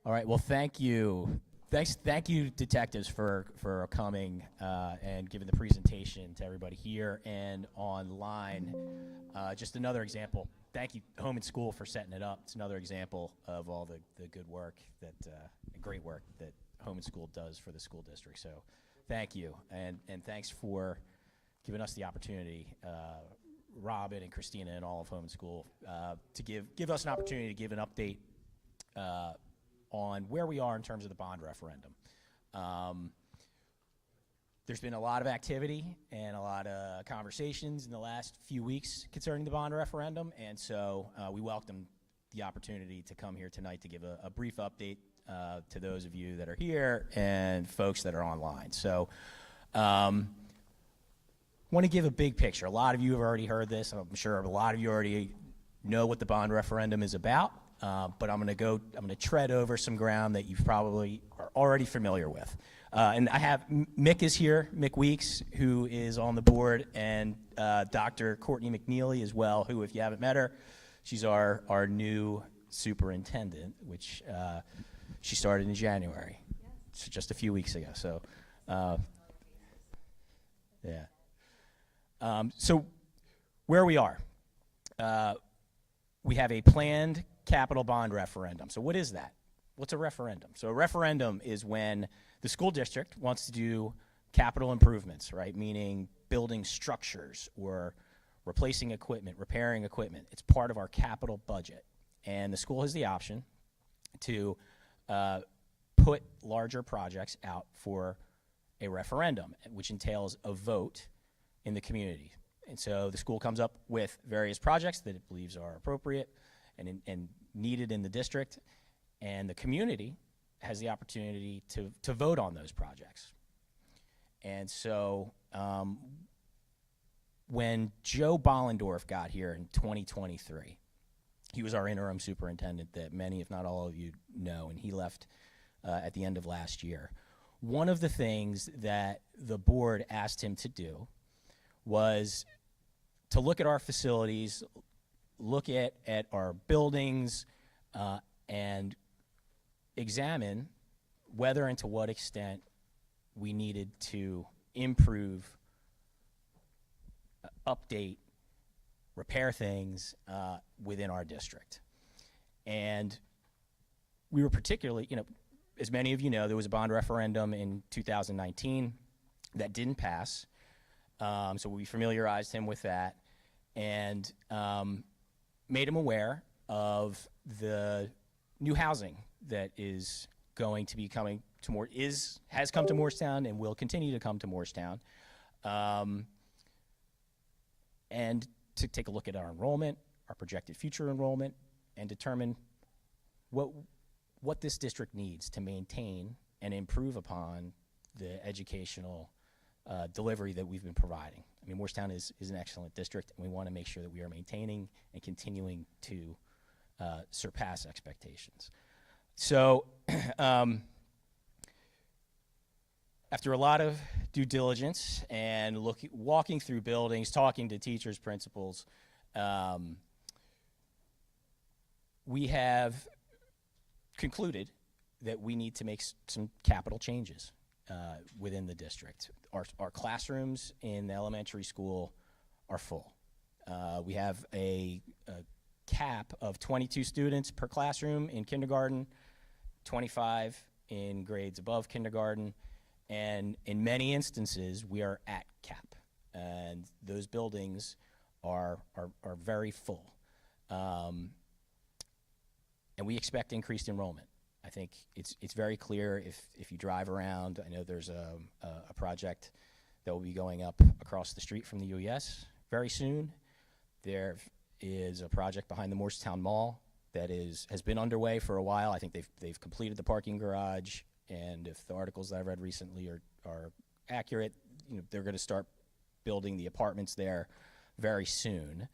All right. Well, thank you. Thank you, detectives, for coming and giving the presentation to everybody here and online. Just another example. Thank you, Home and School, for setting it up. It's another example of all the good work great work that Home and School does for the school district. So, thank you, and thanks for giving us the opportunity, Robin and Christina and all of Home and School, to give us an opportunity to give an update on where we are in terms of the bond referendum. There's been a lot of activity and a lot of conversations in the last few weeks concerning the bond referendum, and so we welcome the opportunity to come here tonight to give a brief update to those of you that are here and folks that are online. So want to give a big picture. A lot of you have already heard this. I'm sure a lot of you already know what the bond referendum is about. But I'm going to tread over some ground that you probably are already familiar with. And I have, Mick is here, Mick Weeks, who is on the board, and Dr. Courtney McNeely as well, who, if you haven't met her, she's our new superintendent, which she started in January, so just a few weeks ago. So, yeah. So where we are, we have a planned capital bond referendum. So what is that? What's a referendum? So a referendum is when the school district wants to do capital improvements, right? Meaning building structures or replacing equipment, repairing equipment. It's part of our capital budget. And the school has the option to put larger projects out for a referendum, which entails a vote in the community. And so the school comes up with various projects that it believes are appropriate and needed in the district, and the community has the opportunity to vote on those projects. And so when Joe Bollendorf got here in 2023, he was our interim superintendent that many, if not all of you, know, and he left at the end of last year. One of the things that the board asked him to do was to look at our facilities, look at our buildings, and examine whether and to what extent we needed to improve, update, repair things within our district. And we were particularly, as many of you know, there was a bond referendum in 2019 that didn't pass. So we familiarized him with that and made him aware of the new housing that is going to be coming to has come to Moorestown and will continue to come to Moorestown, and to take a look at our enrollment, our projected future enrollment, and determine what this district needs to maintain and improve upon the educational delivery that we've been providing. I mean, Moorestown is an excellent district, and we want to make sure that we are maintaining and continuing to surpass expectations. So after a lot of due diligence and walking through buildings, talking to teachers, principals, we have concluded that we need to make some capital changes within the district. Our classrooms in the elementary school are full. We have a cap of 22 students per classroom in kindergarten, 25 in grades above kindergarten, and in many instances we are at cap, and those buildings are very full, and we expect increased enrollment. I think it's very clear if you drive around. I know there's a project that will be going up across the street from the UES very soon. There is a project behind the Moorestown Mall that has been underway for a while. I think they've completed the parking garage, and if the articles that I've read recently are accurate, they're going to start building the apartments there very soon.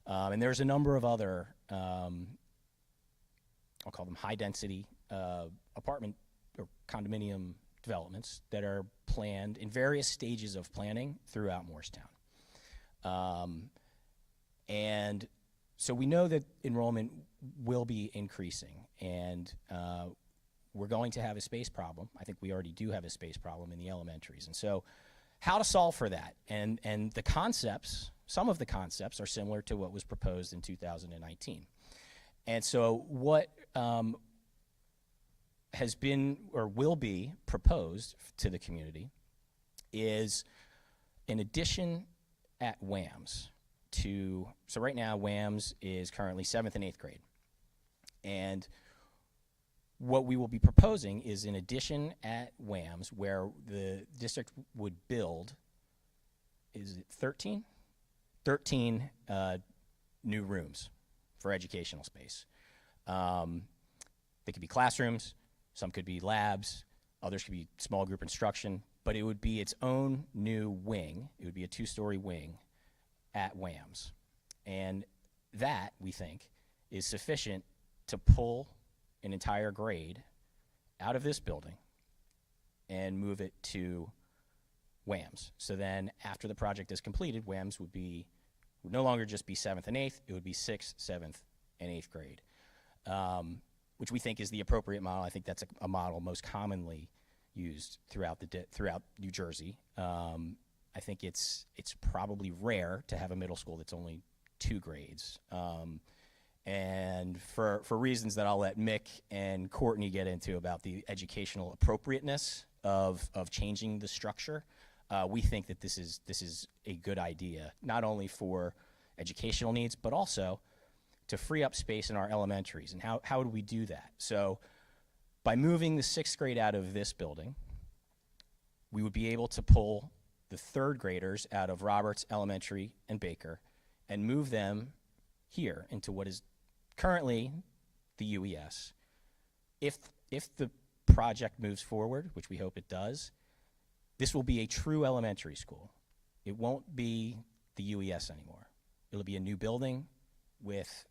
And there's a number of other, I'll call them high-density apartment or condominium developments that are planned in various stages of planning throughout Moorestown. And so we know that enrollment will be increasing, and we're going to have a space problem. I think we already do have a space problem in the elementaries. And so how to solve for that? And the concepts, some of the concepts are similar to what was proposed in 2019. And so what has been or will be proposed to the community is an addition at WAMS to, so right now WAMS is currently 7th and 8th grade. And what we will be proposing is an addition at WAMS where the district would build, is it 13? 13 new rooms for educational space. They could be classrooms, some could be labs, others could be small group instruction, but it would be its own new wing. It would be a 2-story wing at WAMS. And that, we think, is sufficient to pull an entire grade out of this building and move it to WAMS. So then after the project is completed, WAMS would no longer just be 7th and 8th, it would be 6th, 7th, and 8th grade, which we think is the appropriate model. I think that's a model most commonly used throughout New Jersey. I think it's probably rare to have a middle school that's only 2 grades. And for reasons that I'll let Mick and Courtney get into about the educational appropriateness of changing the structure, we think that this is a good idea, not only for educational needs, but also to free up space in our elementaries. And how do we do that? So by moving the 6th grade out of this building, we would be able to pull the 3rd graders out of Roberts Elementary and Baker and move them here into what is currently the UES. If the project moves forward, which we hope it does, this will be a true elementary school. It won't be the UES anymore. It'll be a new building with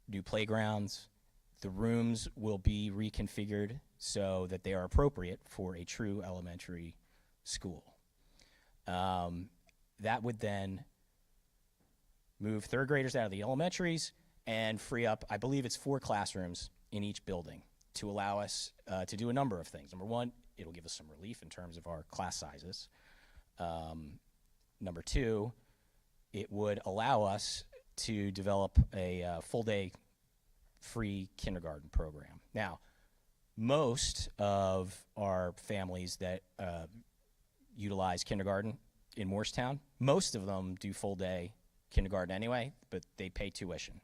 new playgrounds. The rooms will be reconfigured so that they are appropriate for a true elementary school. That would then move 3rd graders out of the elementaries and free up, I believe it's 4 classrooms in each building to allow us to do a number of things. Number one, it'll give us some relief in terms of our class sizes. Number 2, it would allow us to develop a full-day free kindergarten program. Now, most of our families that utilize kindergarten in Moorestown, most of them do full-day kindergarten anyway, but they pay tuition.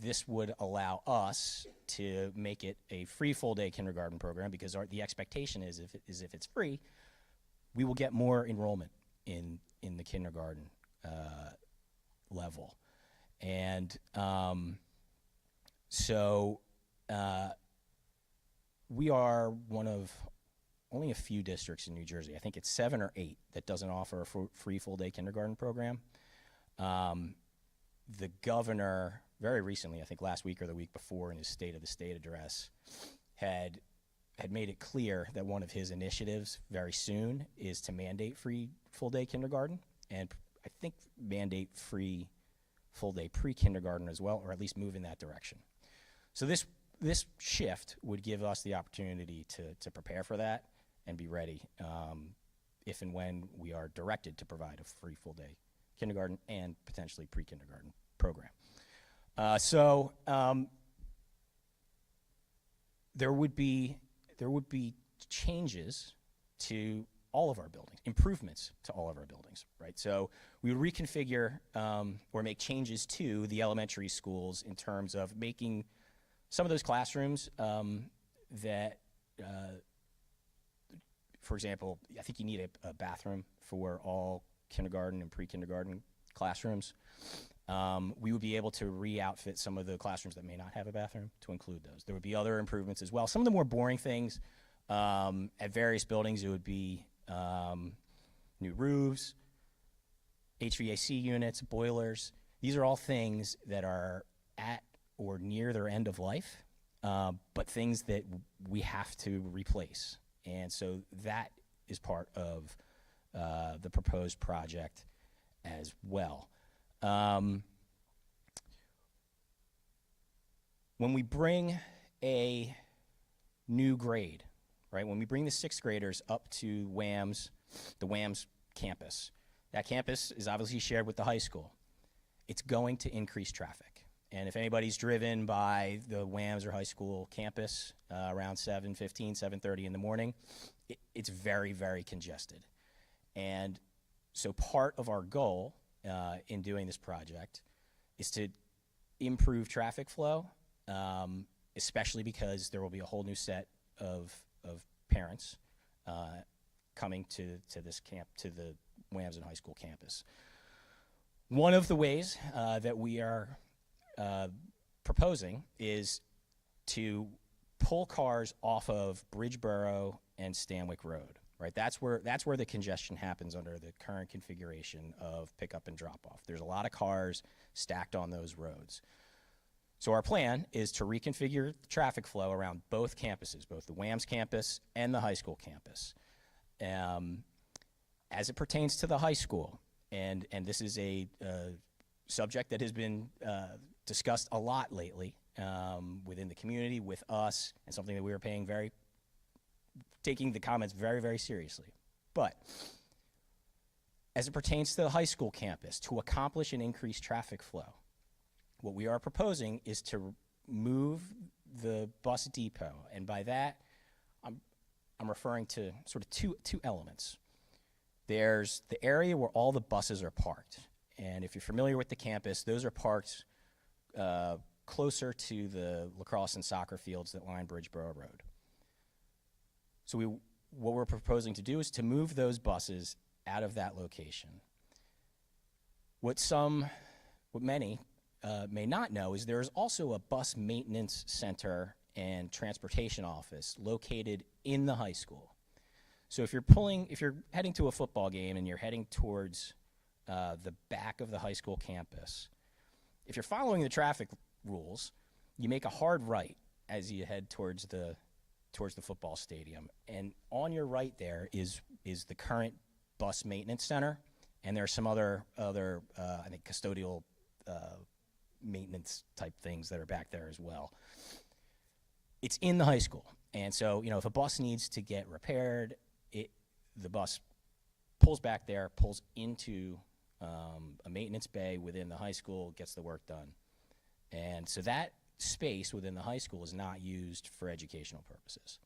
This would allow us to make it a free full-day kindergarten program because the expectation is if it's free, we will get more enrollment in the kindergarten level. And so we are one of only a few districts in New Jersey. I think it's 7 or 8 that doesn't offer a free full-day kindergarten program. The governor, very recently, I think last week or the week before, in his State of the State address, had made it clear that one of his initiatives very soon is to mandate free full-day kindergarten, and I think mandate free full-day pre-kindergarten as well, or at least move in that direction. So this shift would give us the opportunity to prepare for that and be ready if and when we are directed to provide a free full-day kindergarten and potentially pre-kindergarten program. There would be changes to all of our buildings, improvements to all of our buildings, right? So we would reconfigure or make changes to the elementary schools in terms of making some of those classrooms that, for example, I think you need a bathroom for all kindergarten and pre-kindergarten classrooms. We would be able to re-outfit some of the classrooms that may not have a bathroom to include those. There would be other improvements as well. Some of the more boring things at various buildings, it would be new roofs, HVAC units, boilers. These are all things that are at or near their end of life, but things that we have to replace. And so that is part of the proposed project as well. When we bring a new grade, right? When we bring the sixth graders up to the WAMS campus, that campus is obviously shared with the high school. It's going to increase traffic. And if anybody's driven by the WAMS or high school campus around 7:15, 7:30 in the morning, it's very, very congested. And so part of our goal in doing this project is to improve traffic flow, especially because there will be a whole new set of parents coming to this to the WAMS and high school campus. One of the ways that we are proposing is to pull cars off of Bridgeboro and Stanwick Road. Right, that's where the congestion happens under the current configuration of pickup and drop off. There's a lot of cars stacked on those roads. So our plan is to reconfigure the traffic flow around both campuses, both the WAMS campus and the high school campus. As it pertains to the high school, and this is a subject that has been discussed a lot lately within the community, with us, and something that we are taking the comments very, very seriously. But as it pertains to the high school campus, to accomplish an increased traffic flow, what we are proposing is to move the bus depot, and by that, I'm referring to sort of two elements. There's the area where all the buses are parked, and if you're familiar with the campus, those are parked closer to the lacrosse and soccer fields that line Bridgeboro Road. So what we're proposing to do is to move those buses out of that location. What many may not know is there's also a bus maintenance center and transportation office located in the high school. So if you're heading to a football game and you're heading towards the back of the high school campus, if you're following the traffic rules, you make a hard right as you head towards the football stadium, and on your right there is the current bus maintenance center, and there are some other I think custodial maintenance type things that are back there as well. It's in the high school, and so if a bus needs to get repaired, the bus pulls back there, pulls into a maintenance bay within the high school, gets the work done, and so that space within the high school is not used for educational purposes.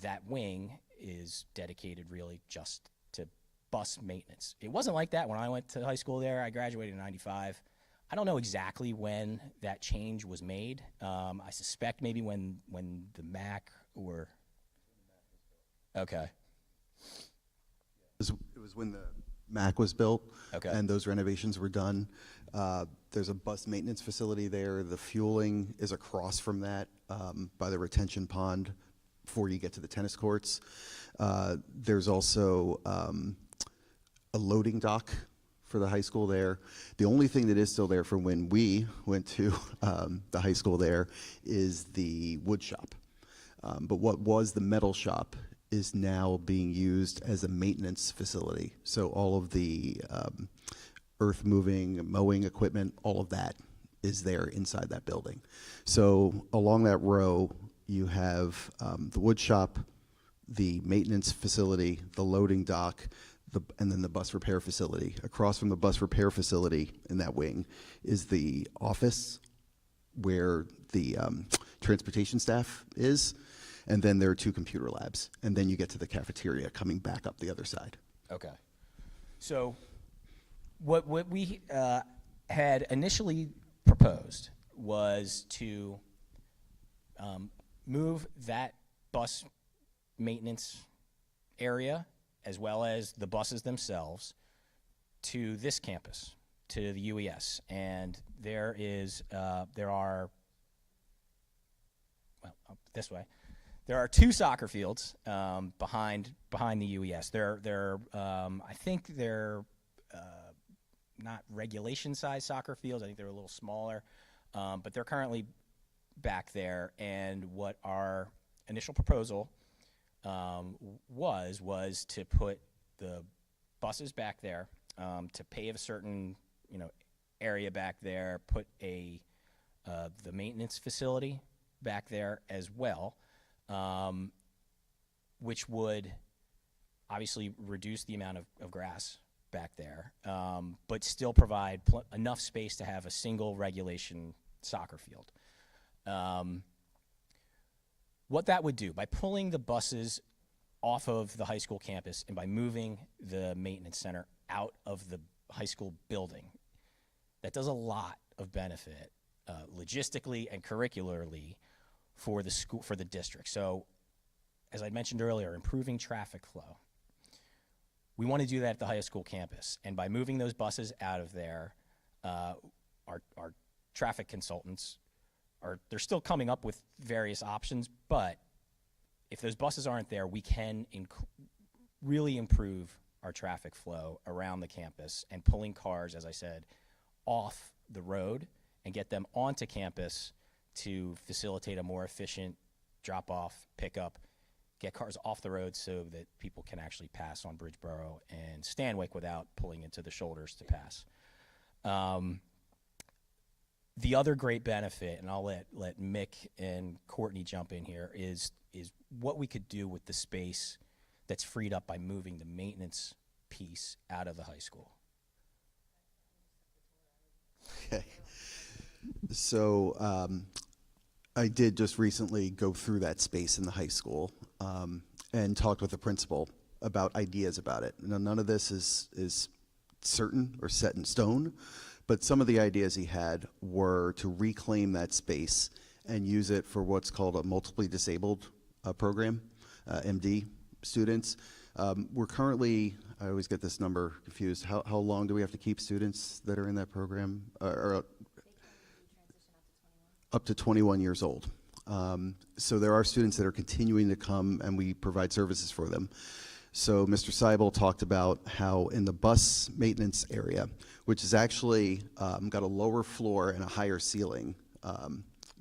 That wing is dedicated really just to bus maintenance. It wasn't like that when I went to high school there. I graduated in '95. I don't know exactly when that change was made. I suspect maybe when the MAC or... Okay. It was when the MAC was built, okay, and those renovations were done. There's a bus maintenance facility there. The fueling is across from that by the retention pond before you get to the tennis courts. There's also a loading dock for the high school there. The only thing that is still there from when we went to the high school there is the wood shop. But what was the metal shop is now being used as a maintenance facility. So all of the earth moving, mowing equipment, all of that is there inside that building. So along that row, you have the wood shop, the maintenance facility, the loading dock, and then the bus repair facility. Across from the bus repair facility in that wing is the office where the transportation staff is, and then there are 2 computer labs, and then you get to the cafeteria coming back up the other side. Okay. So what we had initially proposed was to move that bus maintenance area as well as the buses themselves to this campus, to the UES. And there are There are 2 soccer fields behind the UES. I think they're not regulation size soccer fields. I think they're a little smaller, but they're currently back there. And what our initial proposal was to put the buses back there, to pave a certain area back there, put a the maintenance facility back there as well, which would obviously reduce the amount of grass back there, but still provide enough space to have a single regulation soccer field. What that would do, by pulling the buses off of the high school campus and by moving the maintenance center out of the high school building, that does a lot of benefit logistically and curricularly for the school, for the district. So, as I mentioned earlier, improving traffic flow. We want to do that at the high school campus, and by moving those buses out of there, our traffic consultants they're still coming up with various options, but if those buses aren't there, we can really improve our traffic flow around the campus and pulling cars, as I said, off the road and get them onto campus to facilitate a more efficient drop-off, pickup, get cars off the road so that people can actually pass on Bridgeboro and Stanwick without pulling into the shoulders to pass. The other great benefit, and I'll let Mick and Courtney jump in here, is what we could do with the space that's freed up by moving the maintenance piece out of the high school. Okay. So I did just recently go through that space in the high school and talked with the principal about ideas about it. Now, none of this is certain or set in stone, but some of the ideas he had were to reclaim that space and use it for what's called a multiply disabled program, MD students. We're currently, I always get this number confused, how long do we have to keep students that are in that program? Up to 21 years old. So there are students that are continuing to come and we provide services for them. So Mr. Seibel talked about how in the bus maintenance area, which is actually got a lower floor and a higher ceiling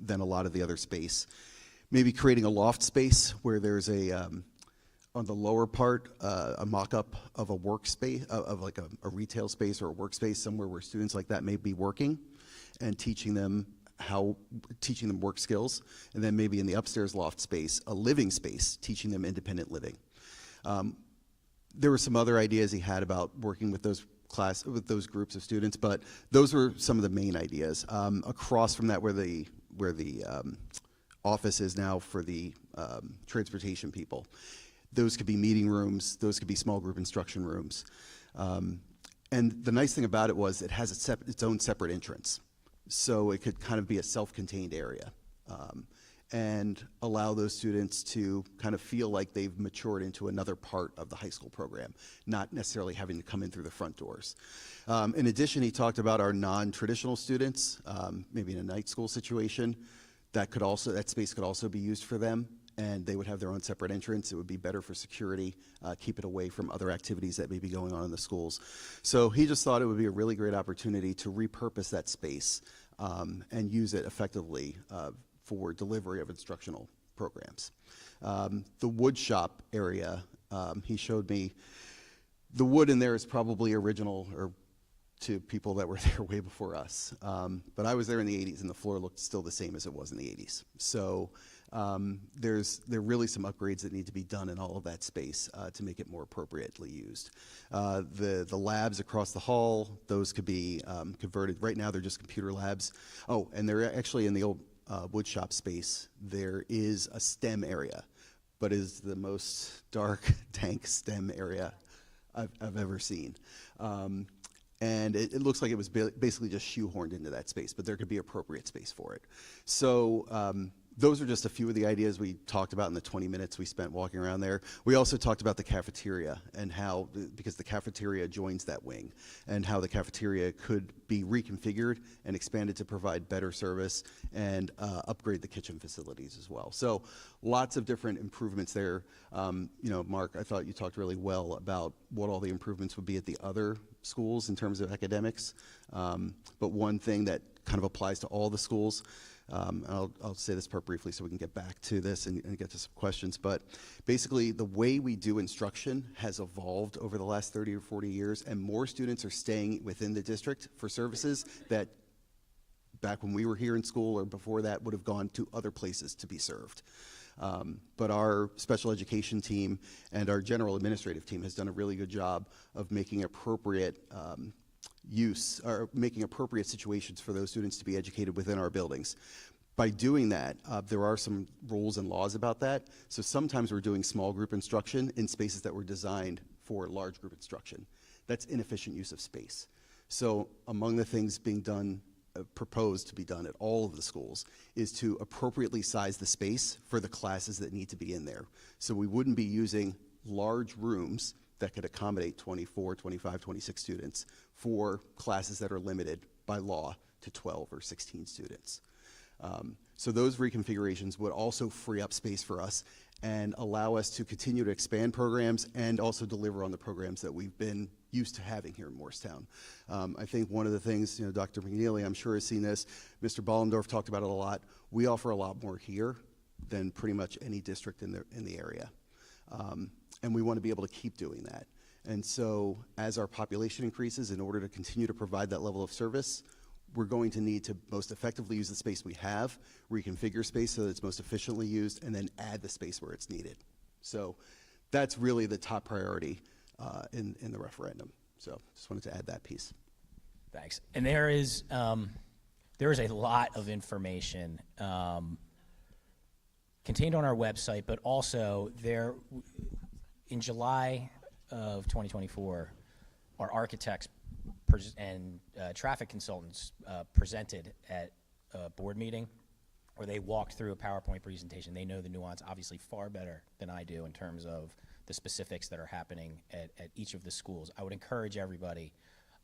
than a lot of the other space, maybe creating a loft space where there's on the lower part, a mock-up of a workspace, of like a retail space or a workspace somewhere where students like that may be working, and teaching them work skills, and then maybe in the upstairs loft space, a living space, teaching them independent living. There were some other ideas he had about working with those groups of students, but those were some of the main ideas. Across from that, where the office is now for the transportation people, those could be meeting rooms, those could be small group instruction rooms. And the nice thing about it was it has its own separate entrance. So it could kind of be a self-contained area and allow those students to kind of feel like they've matured into another part of the high school program, not necessarily having to come in through the front doors. In addition, he talked about our non-traditional students, maybe in a night school situation, that space could also be used for them, and they would have their own separate entrance. It would be better for security, keep it away from other activities that may be going on in the schools. So he just thought it would be a really great opportunity to repurpose that space and use it effectively for delivery of instructional programs. The wood shop area, he showed me, the wood in there is probably original or to people that were there way before us. But I was there in the 80s and the floor looked still the same as it was in the 80s. So there are really some upgrades that need to be done in all of that space to make it more appropriately used. The labs across the hall, those could be converted. Right now they're just computer labs. Oh, and they're actually in the old wood shop space, there is a STEM area, but it is the most dark, dank STEM area I've ever seen. And it looks like it was basically just shoehorned into that space, but there could be appropriate space for it. So those are just a few of the ideas we talked about in the 20 minutes we spent walking around there. We also talked about the cafeteria and how, because the cafeteria joins that wing, and how the cafeteria could be reconfigured and expanded to provide better service and upgrade the kitchen facilities as well. So lots of different improvements there. You know, Mark, I thought you talked really well about what all the improvements would be at the other schools in terms of academics. But one thing that kind of applies to all the schools, I'll say this part briefly so we can get back to this and get to some questions, but basically the way we do instruction has evolved over the last 30 or 40 years, and more students are staying within the district for services that back when we were here in school or before that would have gone to other places to be served. But our special education team and our general administrative team has done a really good job of making appropriate use or making appropriate situations for those students to be educated within our buildings. By doing that, there are some rules and laws about that. So sometimes we're doing small group instruction in spaces that were designed for large group instruction. That's inefficient use of space. So among the things being done, proposed to be done at all of the schools, is to appropriately size the space for the classes that need to be in there. So we wouldn't be using large rooms that could accommodate 24, 25, 26 students for classes that are limited by law to 12 or 16 students. So those reconfigurations would also free up space for us and allow us to continue to expand programs and also deliver on the programs that we've been used to having here in Moorestown. I think one of the things, Dr. McNeely, I'm sure has seen this, Mr. Bollendorf talked about it a lot. We offer a lot more here than pretty much any district in the area. And we want to be able to keep doing that. And so as our population increases, in order to continue to provide that level of service, we're going to need to most effectively use the space we have, reconfigure space so that it's most efficiently used, and then add the space where it's needed. So that's really the top priority in the referendum. So just wanted to add that piece. Thanks. And there is a lot of information contained on our website, but also there, in July of 2024, our architects and traffic consultants presented at a board meeting where they walked through a PowerPoint presentation. They know the nuance obviously far better than I do in terms of the specifics that are happening at each of the schools. I would encourage everybody,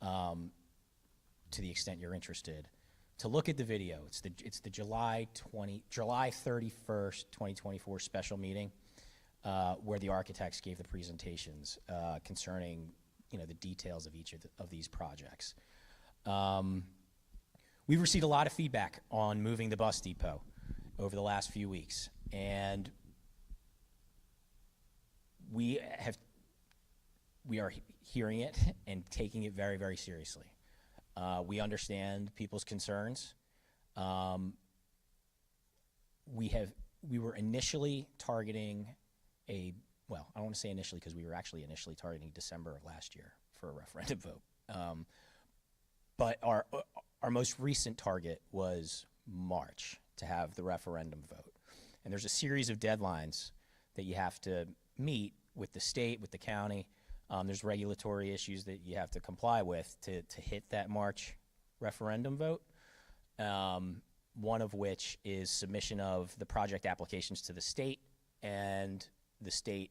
to the extent you're interested, to look at the video. It's the July 31st, 2024 special meeting where the architects gave the presentations concerning the details of each of these projects. We've received a lot of feedback on moving the bus depot over the last few weeks, and we are hearing it and taking it very, very seriously. We understand people's concerns. We were initially targeting well, I don't want to say initially because we were actually initially targeting December of last year for a referendum vote. But our most recent target was March to have the referendum vote. And there's a series of deadlines that you have to meet with the state, with the county. There's regulatory issues that you have to comply with to hit that March referendum vote. One of which is submission of the project applications to the state, and the state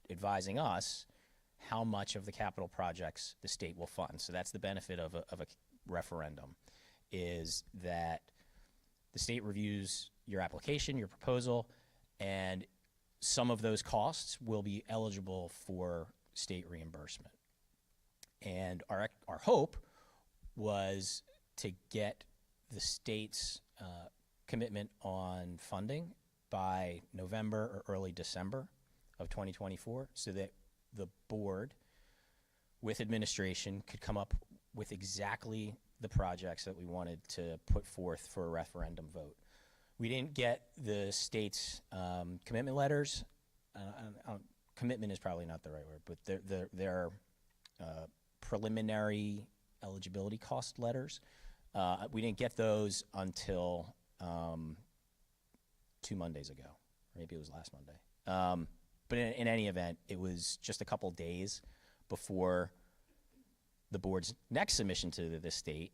advising us how much of the capital projects the state will fund. So that's the benefit of a referendum, is that the state reviews your application, your proposal, and some of those costs will be eligible for state reimbursement. And our hope was to get the state's commitment on funding by November or early December of 2024, so that the board with administration could come up with exactly the projects that we wanted to put forth for a referendum vote. We didn't get the state's commitment letters. Commitment is probably not the right word, but their preliminary eligibility cost letters. We didn't get those until 2 Mondays ago. Maybe it was last Monday. But in any event, it was just a couple days before the board's next submission to the state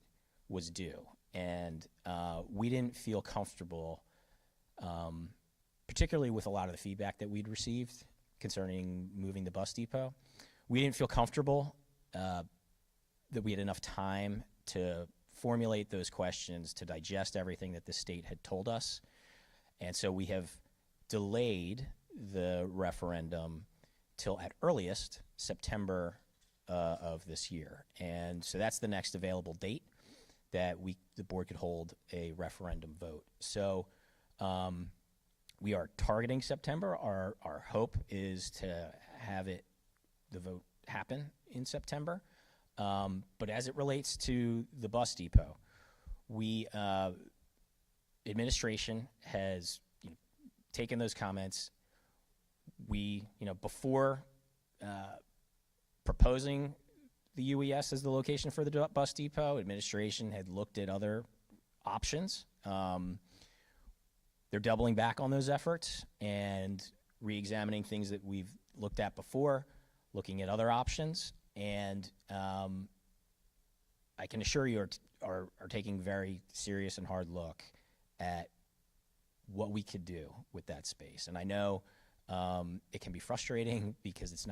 was due. And we didn't feel comfortable, particularly with a lot of the feedback that we'd received concerning moving the bus depot. We didn't feel comfortable that we had enough time to formulate those questions, to digest everything that the state had told us. And so we have delayed the referendum till at earliest September of this year. And so that's the next available date that the board could hold a referendum vote. So we are targeting September. Our hope is to have the vote happen in September. But as it relates to the bus depot, we administration has taken those comments. We, before proposing the UES as the location for the bus depot, administration had looked at other options. They're doubling back on those efforts and re-examining things that we've looked at before, looking at other options, and I can assure you are taking very serious and hard look at what we could do with that space. And I know it can be frustrating because it's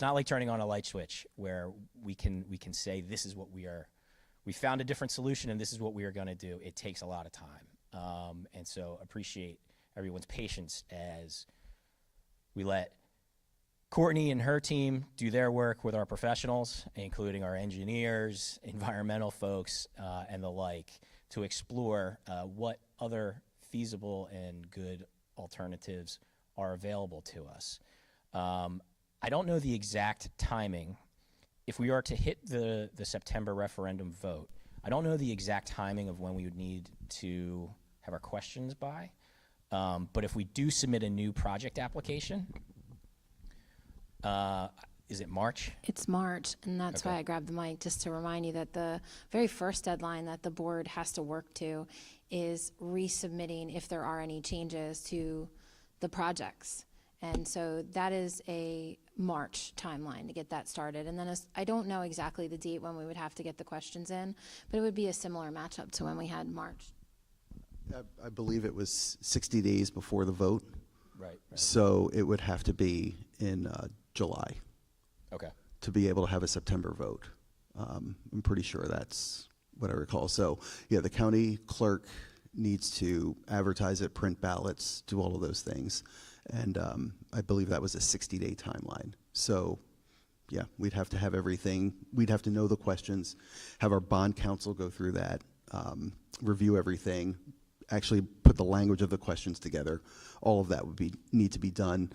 not like turning on a light switch where we can say this is what we found a different solution and this is what we are going to do. It takes a lot of time, and so appreciate everyone's patience as we let Courtney and her team do their work with our professionals, including our engineers, environmental folks, and the like, to explore what other feasible and good alternatives are available to us. I don't know the exact timing. If we are to hit the September referendum vote, I don't know the exact timing of when we would need to have our questions by, but if we do submit a new project application, is it March? It's March, and that's Okay. why I grabbed the mic, just to remind you that the very first deadline that the board has to work to is resubmitting if there are any changes to the projects. And so that is a March timeline to get that started. And then I don't know exactly the date when we would have to get the questions in, but it would be a similar matchup to when we had March. I believe it was 60 days before the vote, Right. so it would have to be in July Okay. to be able to have a September vote. I'm pretty sure that's what I recall. So, yeah, the county clerk needs to advertise it, print ballots, do all of those things. And I believe that was a 60-day timeline. So, yeah, we'd have to have everything. We'd have to know the questions, have our bond counsel go through that, review everything, actually put the language of the questions together. All of that would need to be done.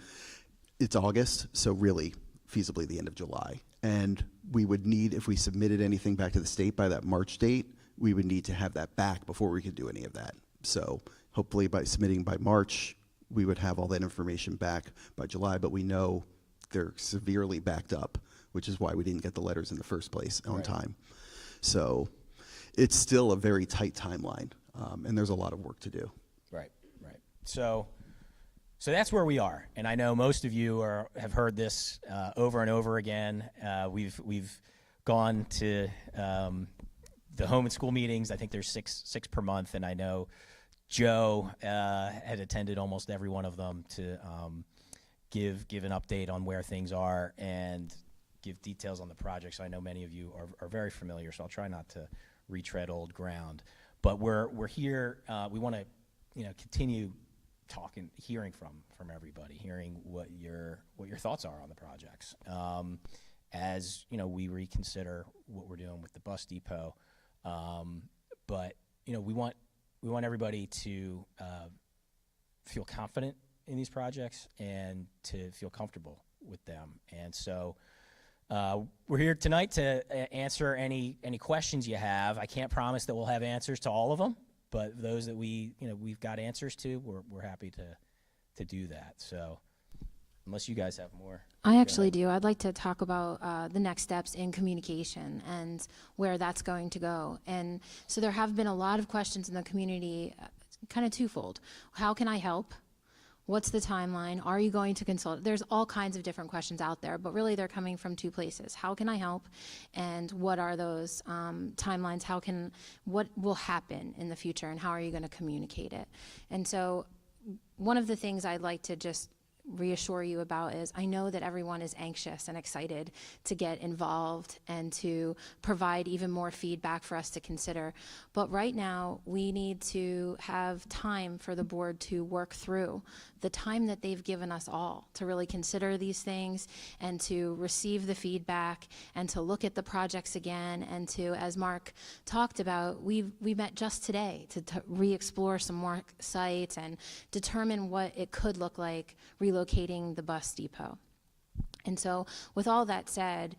It's August, so really feasibly the end of July. And we would need, if we submitted anything back to the state by that March date, we would need to have that back before we could do any of that. So hopefully by submitting by March, we would have all that information back by July, but we know they're severely backed up, which is why we didn't get the letters in the first place on time. So it's still a very tight timeline, and there's a lot of work to do. Right. So that's where we are, and I know most of you have heard this over and over again. We've gone to the home and school meetings. I think there's six per month, and I know Joe had attended almost every one of them to give an update on where things are and give details on the project. So I know many of you are very familiar, so I'll try not to retread old ground. But we're here. We want to continue talking, hearing from everybody, hearing what your thoughts are on the projects. As we reconsider what we're doing with the bus depot, but we want everybody to feel confident in these projects and to feel comfortable with them. And so we're here tonight to answer any questions you have. I can't promise that we'll have answers to all of them, but those that we've got answers to, we're happy to do that. So unless you guys have more. I actually do. I'd like to talk about the next steps in communication and where that's going to go. And so there have been a lot of questions in the community, kind of twofold. How can I help? What's the timeline? Are you going to consult? There's all kinds of different questions out there, but really they're coming from two places. How can I help? And what are those timelines? What will happen in the future, and how are you going to communicate it? And so one of the things I'd like to just reassure you about is I know that everyone is anxious and excited to get involved and to provide even more feedback for us to consider. But right now, we need to have time for the board to work through the time that they've given us all to really consider these things and to receive the feedback and to look at the projects again and to, as Mark talked about, we met just today to re-explore some more sites and determine what it could look like relocating the bus depot. And so with all that said,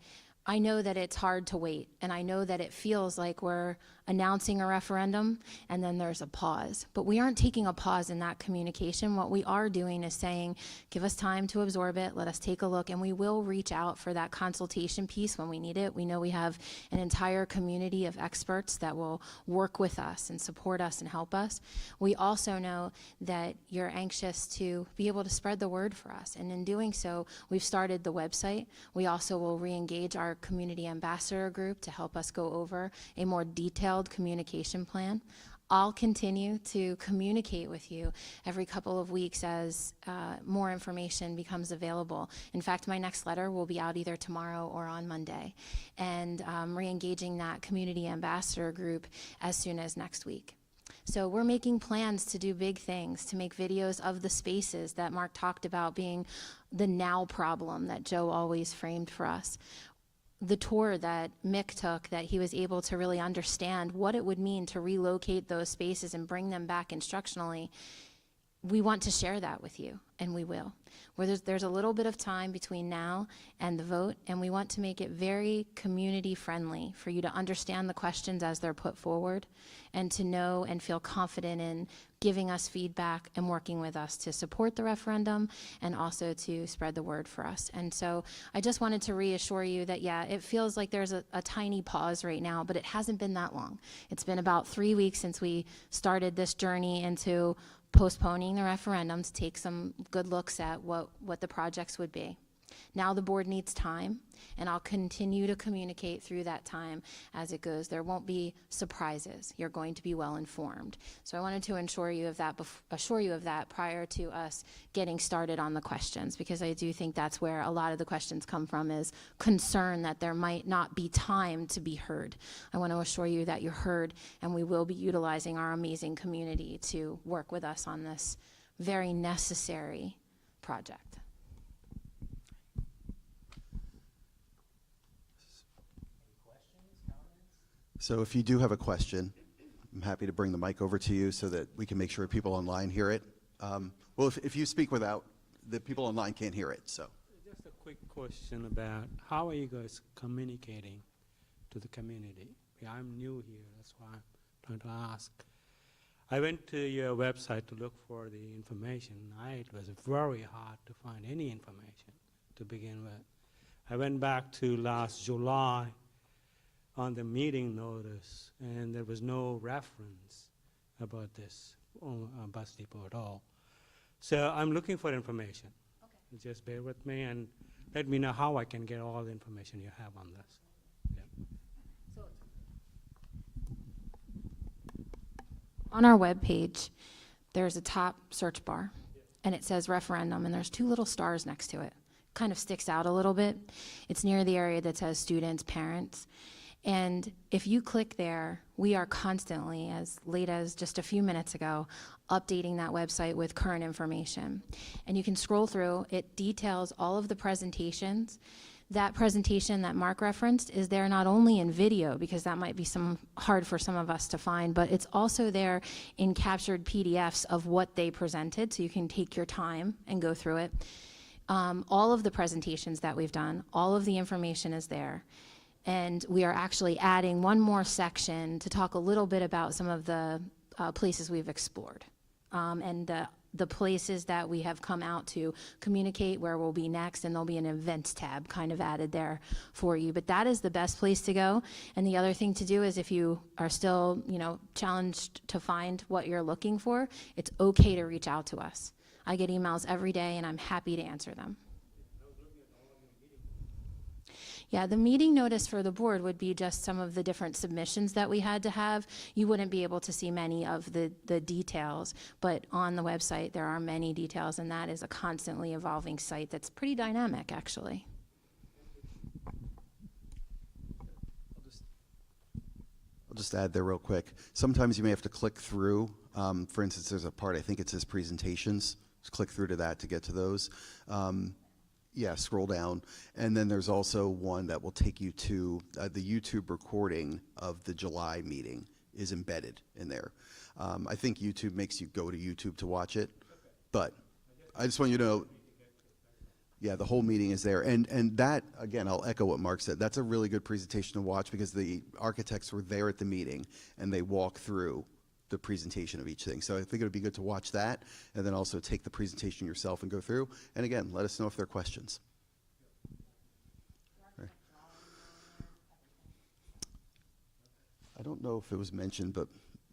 I know that it's hard to wait, and I know that it feels like we're announcing a referendum and then there's a pause. But we aren't taking a pause in that communication. What we are doing is saying, give us time to absorb it, let us take a look, and we will reach out for that consultation piece when we need it. We know we have an entire community of experts that will work with us and support us and help us. We also know that you're anxious to be able to spread the word for us, and in doing so, we've started the website. We also will re-engage our community ambassador group to help us go over a more detailed communication plan. I'll continue to communicate with you every couple of weeks as more information becomes available. In fact, my next letter will be out either tomorrow or on Monday, and re-engaging that community ambassador group as soon as next week. So we're making plans to do big things, to make videos of the spaces that Mark talked about being the now problem that Joe always framed for us. The tour that Mick took, that he was able to really understand what it would mean to relocate those spaces and bring them back instructionally, we want to share that with you, and we will. Where there's a little bit of time between now and the vote, and we want to make it very community friendly for you to understand the questions as they're put forward, and to know and feel confident in giving us feedback and working with us to support the referendum and also to spread the word for us. And so I just wanted to reassure you that, yeah, it feels like there's a tiny pause right now, but it hasn't been that long. It's been about 3 weeks since we started this journey into postponing the referendum to take some good looks at what the projects would be. Now the board needs time, and I'll continue to communicate through that time as it goes. There won't be surprises. You're going to be well informed. So I wanted to assure you of that prior to us getting started on the questions, because I do think that's where a lot of the questions come from, is concern that there might not be time to be heard. I want to assure you that you're heard, and we will be utilizing our amazing community to work with us on this very necessary project. So if you do have a question, I'm happy to bring the mic over to you so that we can make sure people online hear it. Well, if you speak without, the people online can't hear it, so. Just a quick question about how are you guys communicating to the community? Yeah, I'm new here, that's why I'm trying to ask. I went to your website to look for the information. It was very hard to find any information to begin with. I went back to last July on the meeting notice, and there was no reference about this bus depot at all. So I'm looking for information. Okay. Just bear with me and let me know how I can get all the information you have on this. Yeah. On our webpage, there's a top search bar, and it says referendum, and there's 2 little stars next to it. Kind of sticks out a little bit. It's near the area that says students, parents. And if you click there, we are constantly, as late as just a few minutes ago, updating that website with current information. And you can scroll through. It details all of the presentations. That presentation that Mark referenced is there not only in video, because that might be hard for some of us to find, but it's also there in captured PDFs of what they presented, so you can take your time and go through it. All of the presentations that we've done, all of the information is there. And we are actually adding one more section to talk a little bit about some of the places we've explored, and the places that we have come out to communicate where we'll be next, and there'll be an events tab kind of added there for you. But that is the best place to go. And the other thing to do is, if you are still, challenged to find what you're looking for, it's okay to reach out to us. I get emails every day, and I'm happy to answer them. Yeah, the meeting notice for the board would be just some of the different submissions that we had to have. You wouldn't be able to see many of the details, but on the website there are many details, and that is a constantly evolving site that's pretty dynamic, actually. I'll just add there real quick. Sometimes you may have to click through. For instance, there's a part, I think it says presentations. Just click through to that to get to those. Yeah, scroll down. And then there's also one that will take you to the YouTube recording of the July meeting is embedded in there. I think YouTube makes you go to YouTube to watch it. But I just want you to know, Yeah, the whole meeting is there. And that, again, I'll echo what Mark said. That's a really good presentation to watch because the architects were there at the meeting and they walk through the presentation of each thing. So I think it would be good to watch that and then also take the presentation yourself and go through. And again, let us know if there are questions. Right. I don't know if it was mentioned, but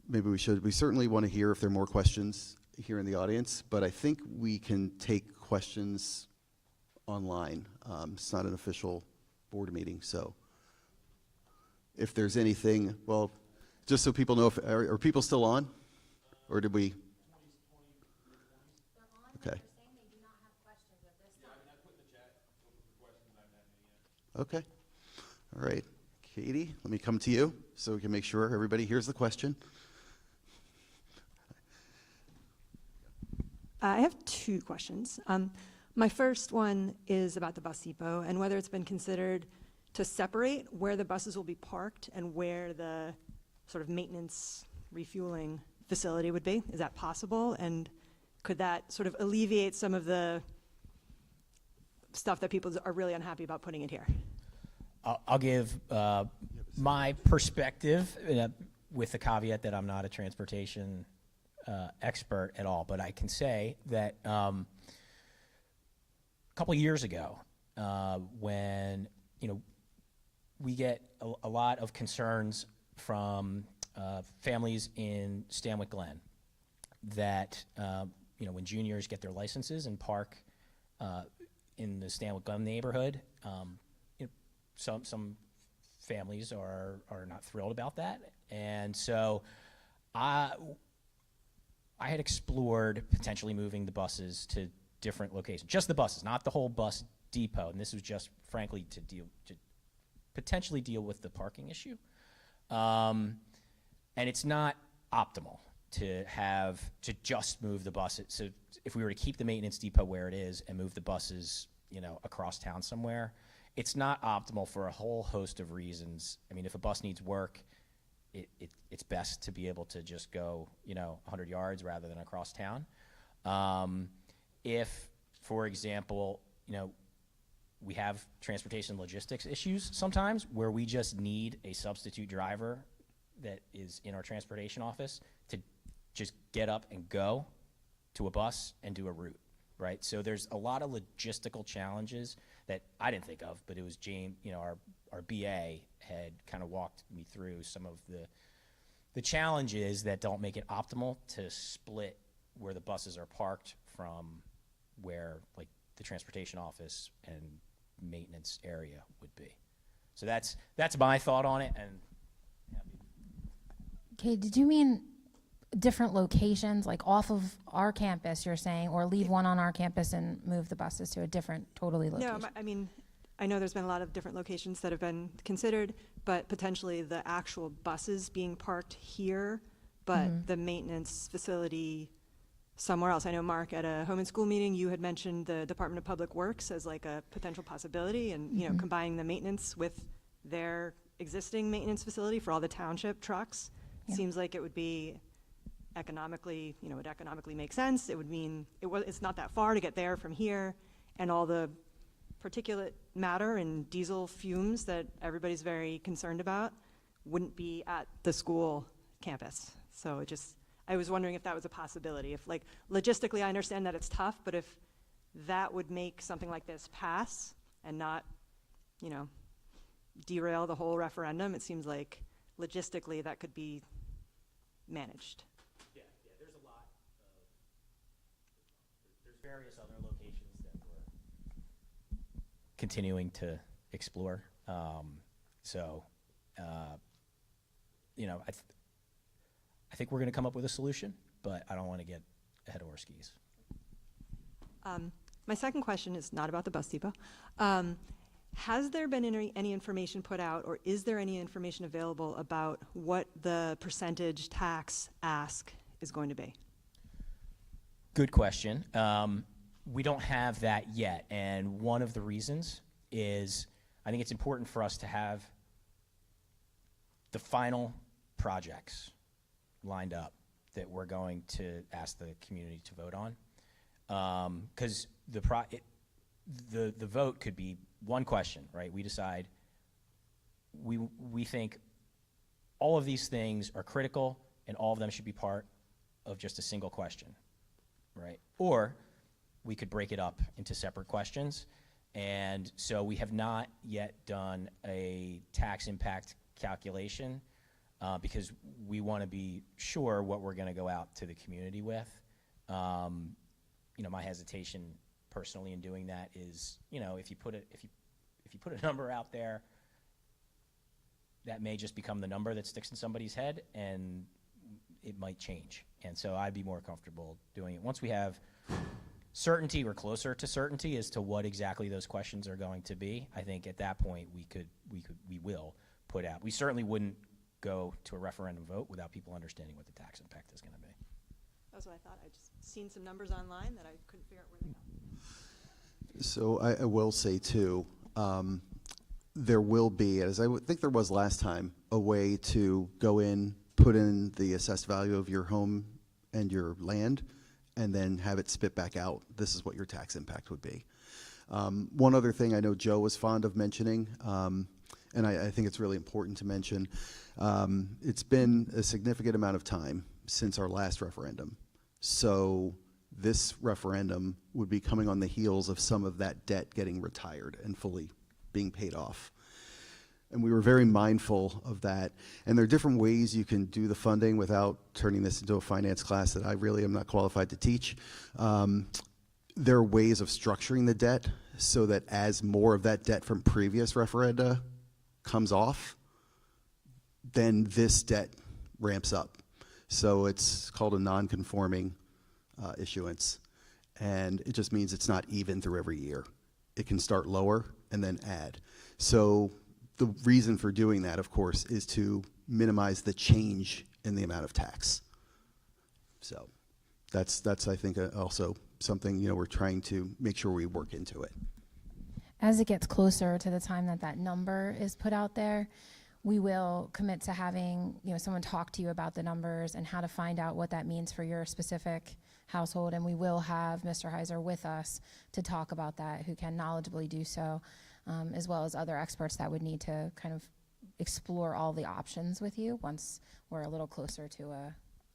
maybe we should. We certainly want to hear if there are more questions here in the audience, but I think we can take questions online. It's not an official board meeting, so if there's anything, well, just so people know, if are people still on, or did we? Okay. Okay. All right, Katie, let me come to you so we can make sure everybody hears the question. I have two questions. My first one is about the bus depot and whether it's been considered to separate where the buses will be parked and where the sort of maintenance refueling facility would be. Is that possible? And could that sort of alleviate some of the stuff that people are really unhappy about putting it here? I'll give my perspective with the caveat that I'm not a transportation expert at all, but I can say that a couple of years ago, when we get a lot of concerns from families in Stanwyck Glen that when juniors get their licenses and park in the Stanwyck Glen neighborhood, some families are not thrilled about that, and so I had explored potentially moving the buses to different locations, just the buses, not the whole bus depot. And this was just, frankly, to potentially deal with the parking issue. And it's not optimal to just move the buses. So if we were to keep the maintenance depot where it is and move the buses, across town somewhere, it's not optimal for a whole host of reasons. I mean, if a bus needs work, it's best to be able to just go, 100 yards rather than across town. If, for example, we have transportation logistics issues sometimes where we just need a substitute driver that is in our transportation office to just get up and go to a bus and do a route, right? So there's a lot of logistical challenges that I didn't think of, but it was James, our BA had kind of walked me through some of the challenges that don't make it optimal to split where the buses are parked from where like the transportation office and maintenance area would be. So that's my thought on it. And Okay, did you mean different locations, like off of our campus, you're saying, or leave one on our campus and move the buses to a different, totally location? No, I mean, I know there's been a lot of different locations that have been considered, but potentially the actual buses being parked here, but the maintenance facility somewhere else. I know, Mark, at a home and school meeting, you had mentioned the Department of Public Works as like a potential possibility, and combining the maintenance with their existing maintenance facility for all the township trucks. Yeah. Seems like it would be economically, it economically makes sense. It would mean it's not that far to get there from here, and all the particulate matter and diesel fumes that everybody's very concerned about wouldn't be at the school campus. So I was wondering if that was a possibility. If, like, logistically, I understand that it's tough, but if that would make something like this pass and not, derail the whole referendum, it seems like logistically that could be managed. Yeah, there's a lot there's various other locations that we're continuing to explore. I think we're going to come up with a solution, but I don't want to get ahead of our skis. My second question is not about the bus depot. Has there been any information put out, or is there any information available about what the percentage tax ask is going to be? Good question. We don't have that yet, and one of the reasons is I think it's important for us to have the final projects lined up that we're going to ask the community to vote on, because the vote could be one question, right? We decide we think all of these things are critical and all of them should be part of just a single question, right? Or we could break it up into separate questions. And so we have not yet done a tax impact calculation because we want to be sure what we're going to go out to the community with. You know, my hesitation personally in doing that is, you know, if you put a number out there, that may just become the number that sticks in somebody's head, and it might change. And so I'd be more comfortable doing it once we have certainty or closer to certainty as to what exactly those questions are going to be. I think at that point we will put out. We certainly wouldn't go to a referendum vote without people understanding what the tax impact is going to be. That's what I thought. I just seen some numbers online that I couldn't figure out where they got. So I will say too, there will be, as I think there was last time, a way to go in, put in the assessed value of your home and your land, and then have it spit back out. This is what your tax impact would be. One other thing I know Joe was fond of mentioning, and I think it's really important to mention, it's been a significant amount of time since our last referendum. So this referendum would be coming on the heels of some of that debt getting retired and fully being paid off. And we were very mindful of that. And there are different ways you can do the funding without turning this into a finance class that I really am not qualified to teach. There are ways of structuring the debt so that as more of that debt from previous referenda comes off, then this debt ramps up. So it's called a non-conforming issuance. And it just means it's not even through every year. It can start lower and then add. So the reason for doing that, of course, is to minimize the change in the amount of tax. So that's I think, also something, you know, we're trying to make sure we work into it. As it gets closer to the time that that number is put out there, we will commit to having, you know, someone talk to you about the numbers and how to find out what that means for your specific household. And we will have Mr. Heiser with us to talk about that, who can knowledgeably do so, as well as other experts that would need to kind of explore all the options with you once we're a little closer to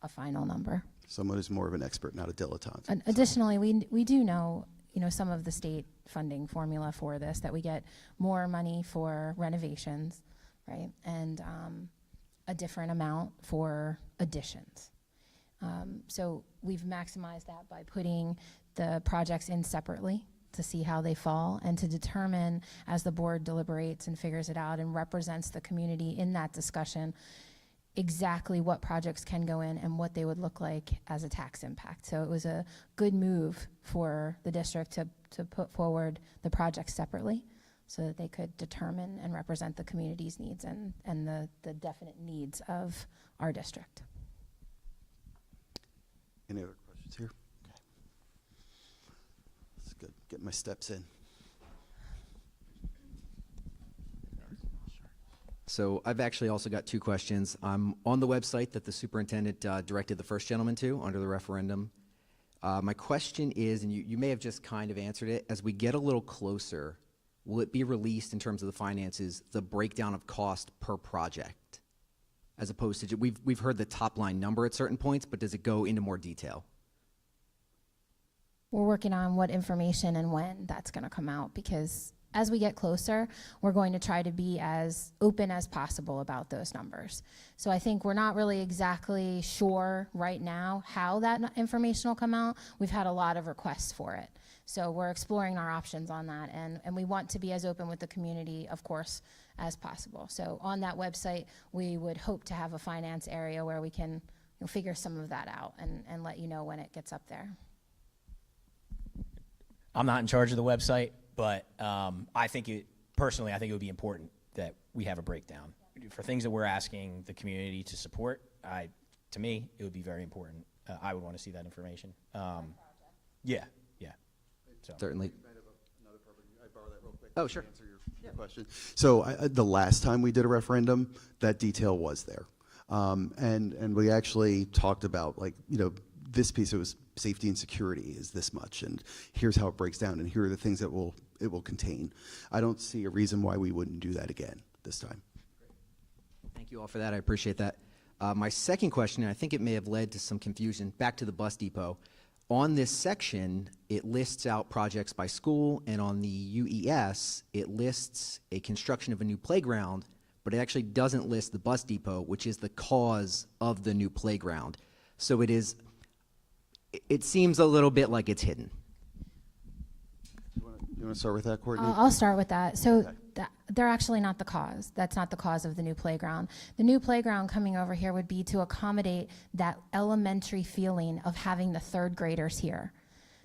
a final number. Someone who's more of an expert, not a dilettante. Additionally, we do know, you know, some of the state funding formula for this, that we get more money for renovations, right, and a different amount for additions. So we've maximized that by putting the projects in separately to see how they fall and to determine, as the board deliberates and figures it out and represents the community in that discussion, exactly what projects can go in and what they would look like as a tax impact. So it was a good move for the district to put forward the projects separately so that they could determine and represent the community's needs and the definite needs of our district. Any other questions here? Okay. That's good. Get my steps in. So I've actually also got two questions. I'm on the website that the superintendent directed the first gentleman to under the referendum. My question is, and you may have just kind of answered it, as we get a little closer, will it be released in terms of the finances, the breakdown of cost per project? As opposed to, we've heard the top line number at certain points, but does it go into more detail? We're working on what information and when that's going to come out, because as we get closer, we're going to try to be as open as possible about those numbers. So I think we're not really exactly sure right now how that information will come out. We've had a lot of requests for it. So we're exploring our options on that, and we want to be as open with the community, of course, as possible. So on that website, we would hope to have a finance area where we can, you know, figure some of that out and let you know when it gets up there. I'm not in charge of the website, but I think it would be important that we have a breakdown. For things that we're asking the community to support, to me, it would be very important. I would want to see that information. Yeah. So. Certainly. I borrow that real quick. Oh, sure. To answer your question. So the last time we did a referendum, that detail was there. And we actually talked about, like, you know, this piece, it was safety and security is this much, and here's how it breaks down, and here are the things that it will contain. I don't see a reason why we wouldn't do that again this time. Thank you all for that. I appreciate that. My second question, and I think it may have led to some confusion, back to the bus depot. On this section, it lists out projects by school, and on the UES, it lists a construction of a new playground, but it actually doesn't list the bus depot, which is the cause of the new playground. So it seems a little bit like it's hidden. You want to start with that, Courtney? I'll start with that. So they're actually not the cause. That's not the cause of the new playground. The new playground coming over here would be to accommodate that elementary feeling of having the third graders here.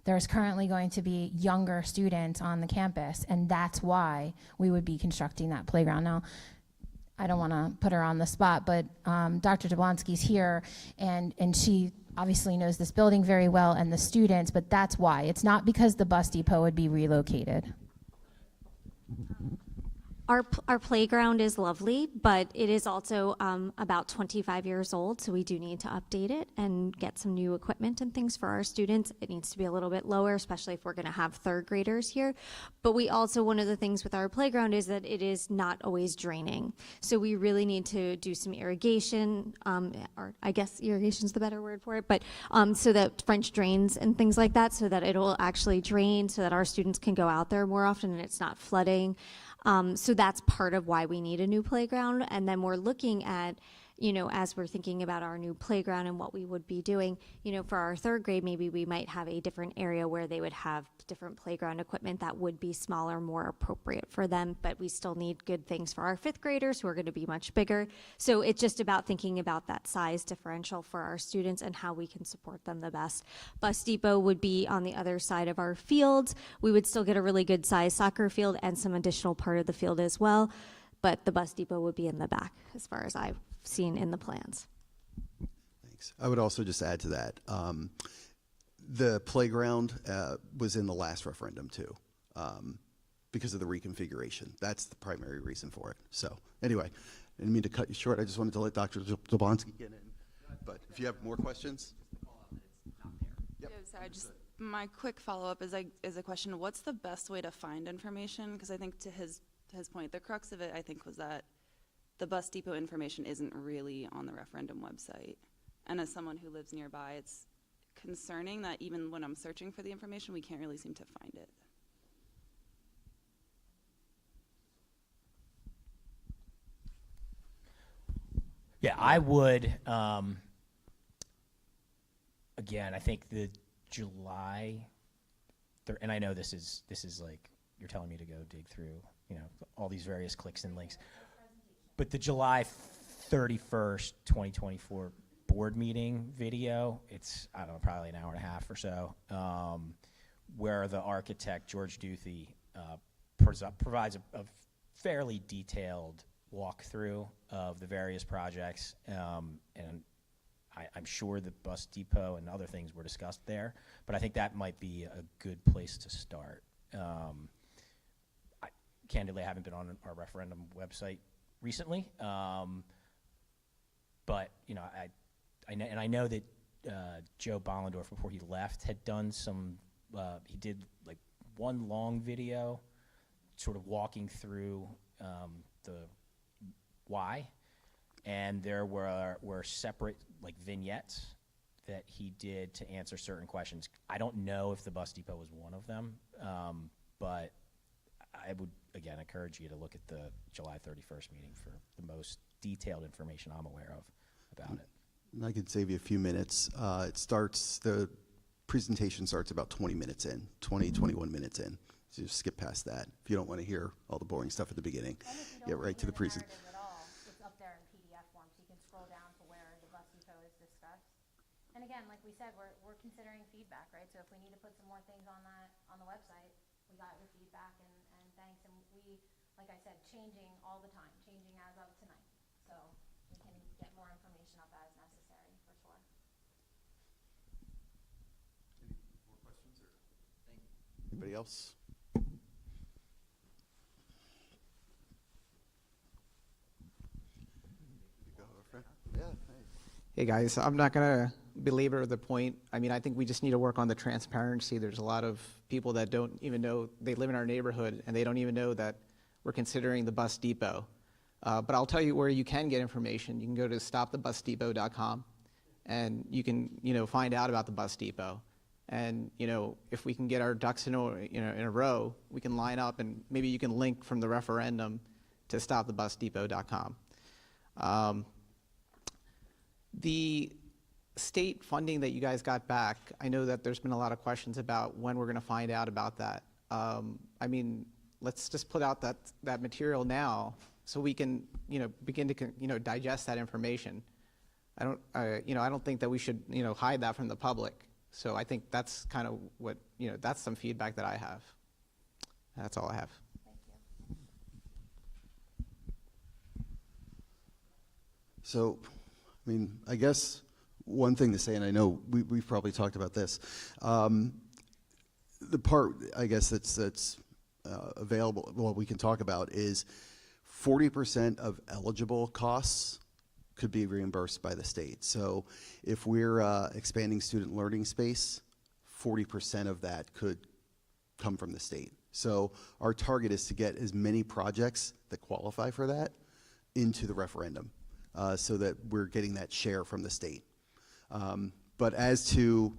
There's currently going to be younger students on the campus, and that's why we would be constructing that playground. Now, I don't want to put her on the spot, but Dr. Jablonski's here, and she obviously knows this building very well and the students, but that's why. It's not because the bus depot would be relocated. Our playground is lovely, but it is also about 25 years old, so we do need to update it and get some new equipment and things for our students. It needs to be a little bit lower, especially if we're going to have third graders here. But we also, one of the things with our playground is that it is not always draining. So we really need to do some irrigation, or I guess irrigation is the better word for it, but so that French drains and things like that, so that it will actually drain, so that our students can go out there more often and it's not flooding. So that's part of why we need a new playground. And then we're looking at, as we're thinking about our new playground and what we would be doing, for our third grade, maybe we might have a different area where they would have different playground equipment that would be smaller, more appropriate for them. But we still need good things for our fifth graders who are going to be much bigger. So it's just about thinking about that size differential for our students and how we can support them the best. Bus depot would be on the other side of our fields. We would still get a really good size soccer field and some additional part of the field as well. But the bus depot would be in the back as far as I've seen in the plans. Thanks. I would also just add to that, the playground was in the last referendum too, because of the reconfiguration. That's the primary reason for it. So anyway, I didn't mean to cut you short. I just wanted to let Dr. Jablonski get in. But if you have more questions. Yep. Yeah, sorry, just my quick follow-up is a question. What's the best way to find information? Because I think to his point, the crux of it, I think, was that the bus depot information isn't really on the referendum website. And as someone who lives nearby, it's concerning that even when I'm searching for the information, we can't really seem to find it. Yeah, I would, again, I think the July, and I know this is like, you're telling me to go dig through, all these various clicks and links. But the July 31st, 2024 board meeting video, it's, I don't know, probably an hour and a half or so, where the architect, George Duthie, provides a fairly detailed walkthrough of the various projects, and I'm sure the bus depot and other things were discussed there, but I think that might be a good place to start. Candidly, I haven't been on our referendum website recently, but I know that Joe Bollendorf, before he left, had done some. He did like one long video, sort of walking through the why, and there were separate like vignettes that he did to answer certain questions. I don't know if the bus depot was one of them, but I would, again, encourage you to look at the July 31st meeting for the most detailed information I'm aware of about it. And I could save you a few minutes. The presentation starts about 20 minutes in, 21 minutes in. So just skip past that. If you don't want to hear all the boring stuff at the beginning, get right to the presentation. It's up there in PDF form, so you can scroll down to where the bus depot is discussed. And again, like we said, we're considering feedback, right? So if we need to put some more things on the website, we got your feedback and thanks. And we, like I said, changing all the time, changing as of tonight. So we can get more information up as necessary, for sure. Any more questions? Anybody else? Hey guys, I'm not gonna belabor the point. I mean, I think we just need to work on the transparency. There's a lot of people that don't even know they live in our neighborhood and they don't even know that we're considering the bus depot. But I'll tell you where you can get information. You can go to stopthebusdepot.com and you can, find out about the bus depot. And, if we can get our ducks in a row, we can line up and maybe you can link from the referendum to stopthebusdepot.com. The state funding that you guys got back, I know that there's been a lot of questions about when we're going to find out about that. I mean, let's just put out that material now so we can, begin to, digest that information. I don't think that we should, hide that from the public. So I think that's kind of what, that's some feedback that I have. That's all I have. So, I mean, I guess one thing to say, and I know we've probably talked about this, the part, I guess, that's available, well, we can talk about is 40% of eligible costs could be reimbursed by the state. So if we're expanding student learning space, 40% of that could come from the state. So our target is to get as many projects that qualify for that into the referendum so that we're getting that share from the state. But as to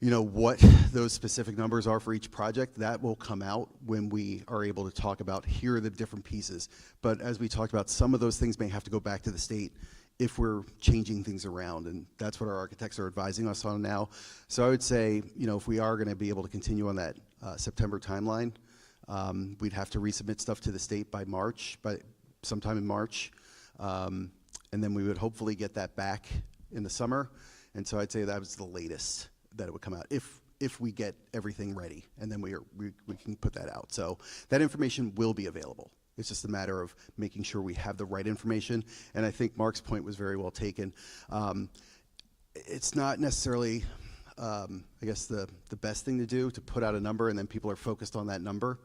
what those specific numbers are for each project, that will come out when we are able to talk about here are the different pieces. But as we talked about, some of those things may have to go back to the state if we're changing things around, and that's what our architects are advising us on now. So I would say, if we are going to be able to continue on that September timeline, we'd have to resubmit stuff to the state by sometime in March, and then we would hopefully get that back in the summer. And so I'd say that was the latest that it would come out if we get everything ready, and then we can put that out. So that information will be available. It's just a matter of making sure we have the right information. And I think Mark's point was very well taken. It's not necessarily, I guess, the best thing to do to put out a number and then people are focused on that number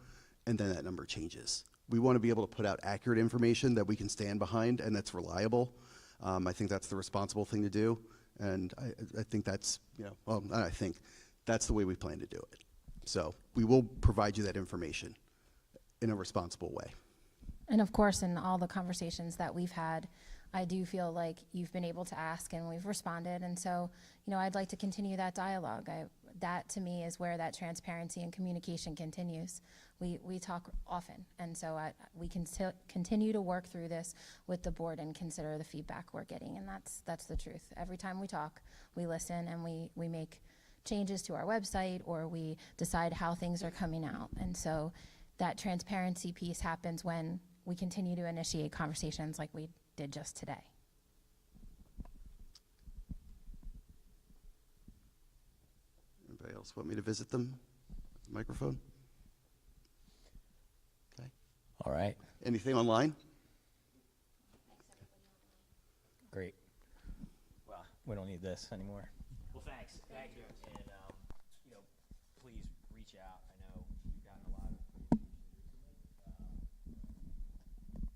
and then that number changes. We want to be able to put out accurate information that we can stand behind and that's reliable. I think that's the responsible thing to do. And I think that's, I think that's the way we plan to do it. So we will provide you that information in a responsible way. And of course, in all the conversations that we've had, I do feel like you've been able to ask and we've responded. And so, I'd like to continue that dialogue. That to me is where that transparency and communication continues. We talk often. And so we can continue to work through this with the board and consider the feedback we're getting. And that's the truth. Every time we talk, we listen and we make changes to our website or we decide how things are coming out. And so that transparency piece happens when we continue to initiate conversations like we did just today. Anybody else want me to visit them? Microphone? Okay. All right. Anything online? Great. Well, we don't need this anymore. Well, thanks. Thank you. And, please reach out. I know